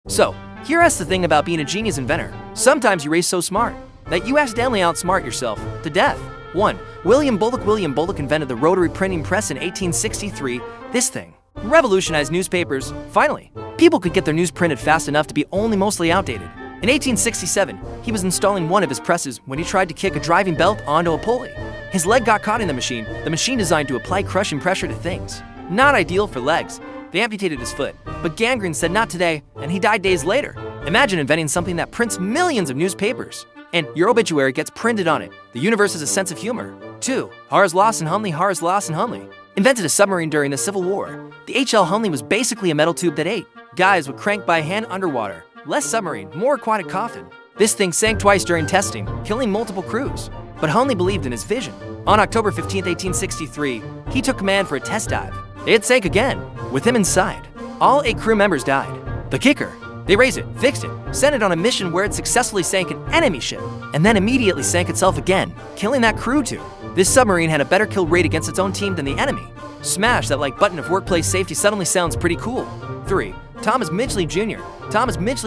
So, here's the thing about being a genius inventor. Sometimes you race so smart that you accidentally outsmart yourself to death. 1. William Bullock invented the rotary printing press in 1863. This thing revolutionized newspapers. Finally, people could get their news printed fast enough to be only mostly outdated. In 1867, he was installing one of his presses when he tried to kick a driving belt onto a pulley. His leg got caught in the machine designed to apply crushing pressure to things. Not ideal for legs. They amputated his foot, but gangrene said not today, and he died days later. Imagine inventing something that prints millions of newspapers, and your obituary gets printed on it. The universe has a sense of humor. 2. Horace Lawson Hunley invented a submarine during the Civil War. The H.L. Hunley was basically a metal tube that ate. Guys would crank by hand underwater. Less submarine, more aquatic coffin. This thing sank twice during testing, killing multiple crews. But Hunley believed in his vision. On October 15, 1863, he took command for a test dive. It sank again, with him inside. All 8 crew members died. The kicker, they raised it, fixed it, sent it on a mission where it successfully sank an enemy ship, and then immediately sank itself again, killing that crew too. This submarine had a better kill rate against its own team than the enemy. Smash that like button if workplace safety suddenly sounds pretty cool. 3. Thomas Midgley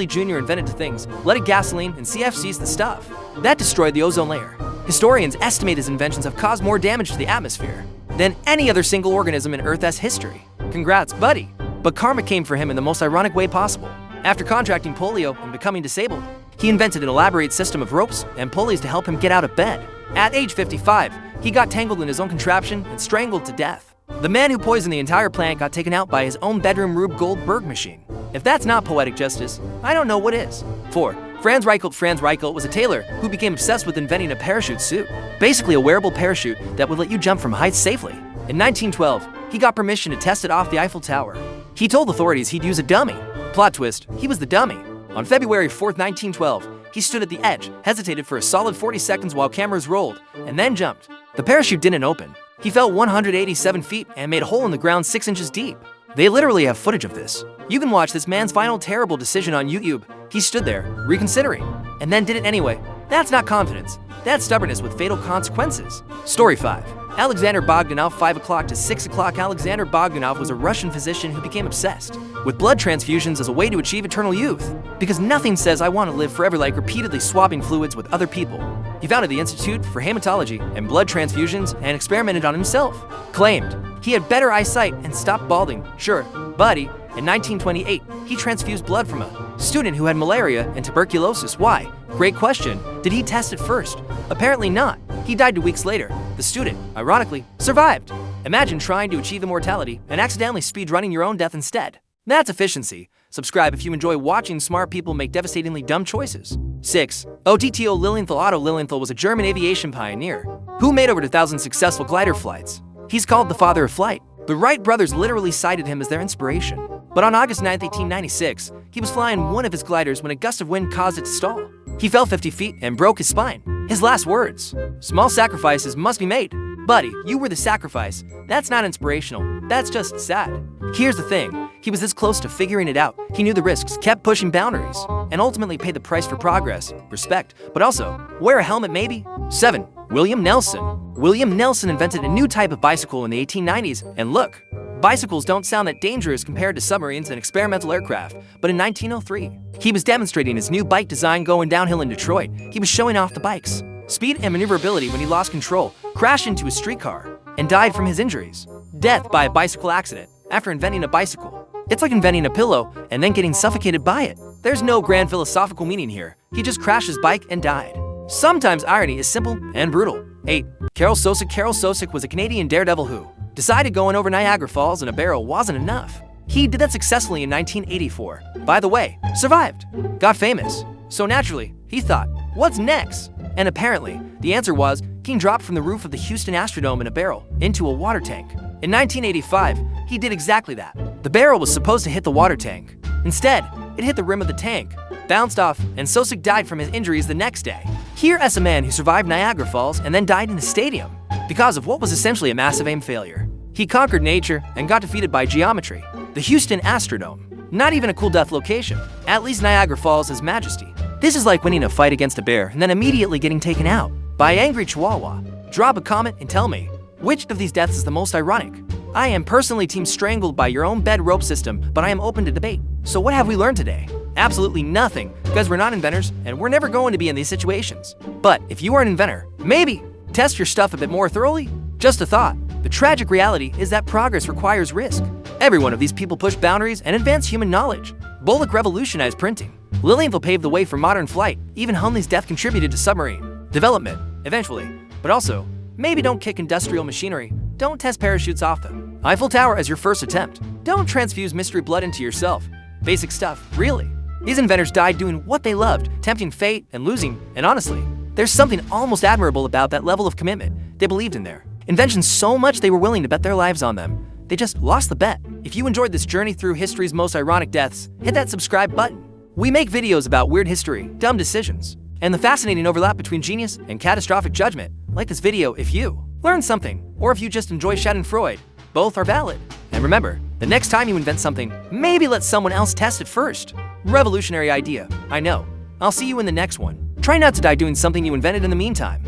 Jr. invented things, leaded gasoline, and CFC's the stuff. That destroyed the ozone layer. Historians estimate his inventions have caused more damage to the atmosphere than any other single organism in Earth's history. Congrats, buddy. But karma came for him in the most ironic way possible. After contracting polio and becoming disabled, he invented an elaborate system of ropes and pulleys to help him get out of bed. At age 55, he got tangled in his own contraption and strangled to death. The man who poisoned the entire planet got taken out by his own bedroom Rube Goldberg machine. If that's not poetic justice, I don't know what is. 4. Franz Reichelt was a tailor who became obsessed with inventing a parachute suit. Basically a wearable parachute that would let you jump from heights safely. In 1912, he got permission to test it off the Eiffel Tower. He told authorities he'd use a dummy. Plot twist, he was the dummy. On February 4, 1912, he stood at the edge, hesitated for a solid 40 seconds while cameras rolled, and then jumped. The parachute didn't open. He fell 187 feet and made a hole in the ground 6 inches deep. They literally have footage of this. You can watch this man's final terrible decision on YouTube. He stood there, reconsidering, and then did it anyway. That's not confidence. That's stubbornness with fatal consequences. Story 5. Alexander Bogdanov, 5 o'clock to 6 o'clock. Alexander Bogdanov was a Russian physician who became obsessed with blood transfusions as a way to achieve eternal youth. Because nothing says I want to live forever like repeatedly swapping fluids with other people. He founded the Institute for Hematology and Blood Transfusions and experimented on himself. Claimed he had better eyesight and stopped balding. Sure, buddy, in 1928, he transfused blood from a student who had malaria and tuberculosis. Why? Great question. Did he test it first? Apparently not. He died 2 weeks later. The student, ironically, survived. Imagine trying to achieve immortality and accidentally speedrunning your own death instead. That's efficiency. Subscribe if you enjoy watching smart people make devastatingly dumb choices. 6. Otto Lilienthal. Otto Lilienthal was a German aviation pioneer who made over 2,000 successful glider flights. He's called the father of flight. The Wright brothers literally cited him as their inspiration. But on August 9, 1896, he was flying one of his gliders when a gust of wind caused it to stall. He fell 50 feet and broke his spine. His last words: "Small sacrifices must be made." Buddy, you were the sacrifice. That's not inspirational. That's just sad. Here's the thing. He was this close to figuring it out. He knew the risks, kept pushing boundaries, and ultimately paid the price for progress. Respect, but also, wear a helmet maybe? 7. William Nelson invented a new type of bicycle in the 1890s, and look, bicycles don't sound that dangerous compared to submarines and experimental aircraft, but in 1903, he was demonstrating his new bike design going downhill in Detroit. He was showing off the bike's speed and maneuverability when he lost control, crashed into a streetcar, and died from his injuries. Death by a bicycle accident after inventing a bicycle. It's like inventing a pillow and then getting suffocated by it. There's no grand philosophical meaning here. He just crashed his bike and died. Sometimes irony is simple and brutal. 8. Carol Sosik was a Canadian daredevil who decided going over Niagara Falls in a barrel wasn't enough. He did that successfully in 1984. By the way, survived. Got famous. So naturally, he thought, what's next? And apparently, the answer was being dropped from the roof of the Houston Astrodome in a barrel into a water tank. In 1985, he did exactly that. The barrel was supposed to hit the water tank. Instead, it hit the rim of the tank, bounced off, and Sosik died from his injuries the next day. Here is a man who survived Niagara Falls and then died in a stadium because of what was essentially a massive aim failure. He conquered nature and got defeated by geometry. The Houston Astrodome. Not even a cool death location. At least Niagara Falls has majesty. This is like winning a fight against a bear and then immediately getting taken out by an angry chihuahua. Drop a comment and tell me, which of these deaths is the most ironic? I am personally team strangled by your own bed rope system, but I am open to debate. So what have we learned today? Absolutely nothing, because we're not inventors and we're never going to be in these situations. But if you are an inventor, maybe test your stuff a bit more thoroughly. Just a thought. The tragic reality is that progress requires risk. Every one of these people pushed boundaries and advanced human knowledge. Bullock revolutionized printing. Lilienthal paved the way for modern flight. Even Hunley's death contributed to submarine development, eventually. But also, maybe don't kick industrial machinery. Don't test parachutes off the Eiffel Tower as your first attempt. Don't transfuse mystery blood into yourself. Basic stuff, really. These inventors died doing what they loved, tempting fate and losing, and honestly, there's something almost admirable about that level of commitment they believed in their inventions so much they were willing to bet their lives on them. They just lost the bet. If you enjoyed this journey through history's most ironic deaths, hit that subscribe button. We make videos about weird history, dumb decisions, and the fascinating overlap between genius and catastrophic judgment. Like this video if you learned something, or if you just enjoy Schadenfreude. Both are valid. And remember, the next time you invent something, maybe let someone else test it first. Revolutionary idea, I know. I'll see you in the next one. Try not to die doing something you invented in the meantime.